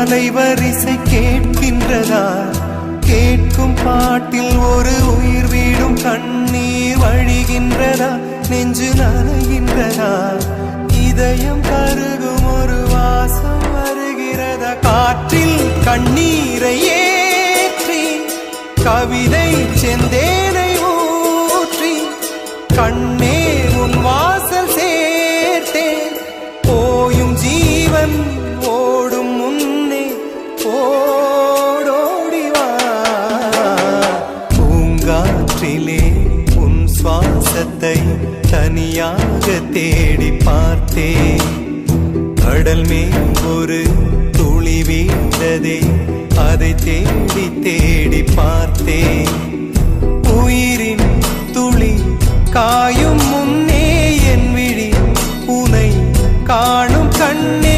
அலைவரிசை கேட்கின்றதா? கேட்கும் பாட்டில் ஒரு உயிர் வீடும் கண்ணீர் வழிகின்றதா? நெஞ்சு நனைகின்றதா? இதயம் கருகும் ஒரு வாசம் வருகிறதா? காற்றில் கண்ணீரை ஏற்றி கவிதை செந்தேனை ஊற்றி கண்ணே உன் வாசல் சேர்த்தே போயும் ஜீவன் ஓடும் முன்னே ஓடோடிவா. பூங்காற்றிலே உன் சுவாசத்தை தனியாக தேடி பார்த்தே. கடல் மேல் ஒரு துளி வீழ்ந்ததே, அதை தேடி தேடி பார்த்தே. உயிரின் துளி காய